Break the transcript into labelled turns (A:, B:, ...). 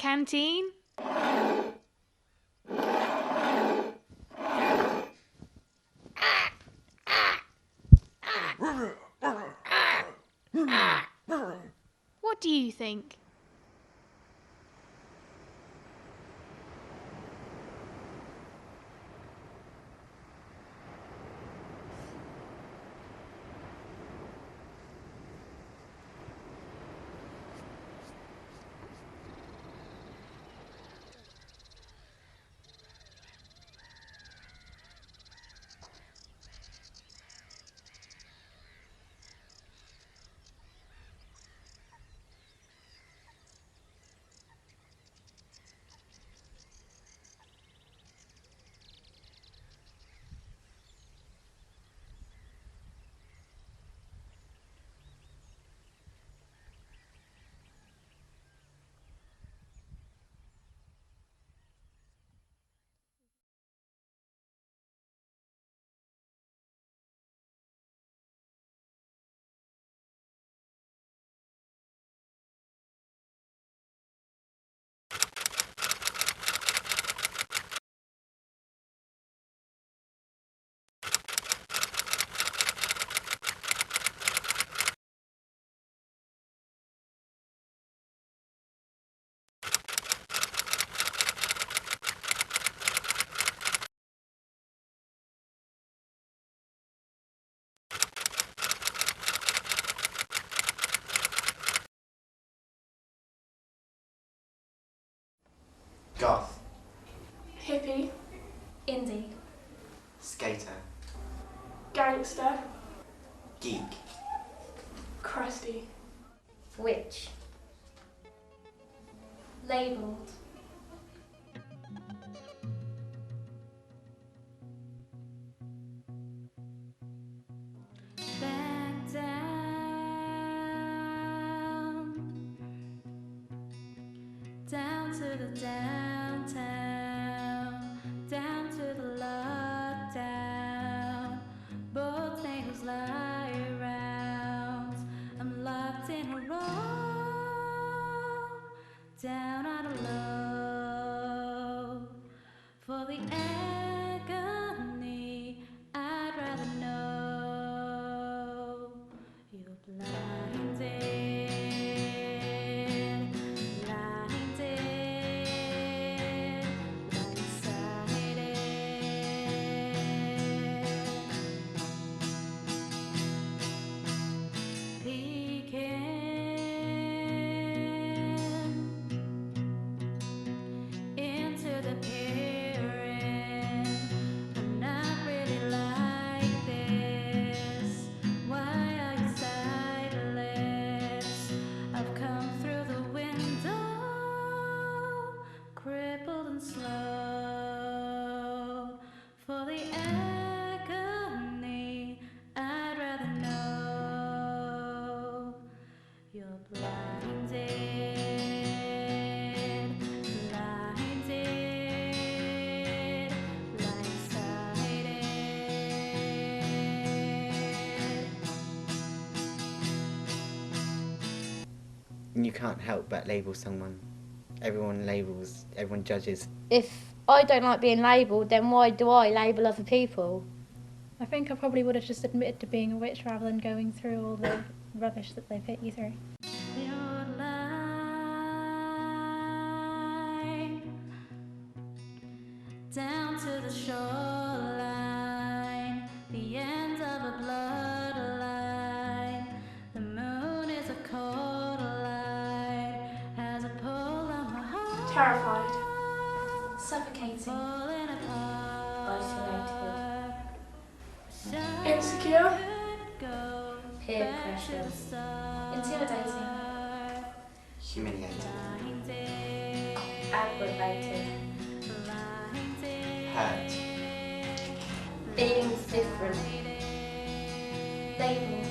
A: canteen? What do you think?
B: Goth.
C: Hippie.
D: Indie.
B: Skater.
C: Gangster.
B: Geek.
C: Crusty.
D: Witch. Labelled.
E: Back down to the downtown, down to the lockdown. Both neighbors lie around. I'm locked in a row, down on a low. For the agony, I'd rather know you're blinded. Slow for the agony, I'd rather know you're blinded, blindsided.
B: You can't help but label someone. Everyone labels, everyone judges.
D: If I don't like being labelled, then why do I label other people?
F: I think I probably would have just admitted to being a witch rather than going through all the rubbish that they put you through.
E: Your line down to the shoreline, the end of a bloodline. The moon is a cold light, has a pull on my heart.
C: Terrified.
D: Suffocating.
E: Falling apart.
D: Isolated.
C: Insecure.
D: Peer pressure. Intimidating.
B: Humiliated.
D: Aggravated.
B: Hurt.
D: Being different. Labelled.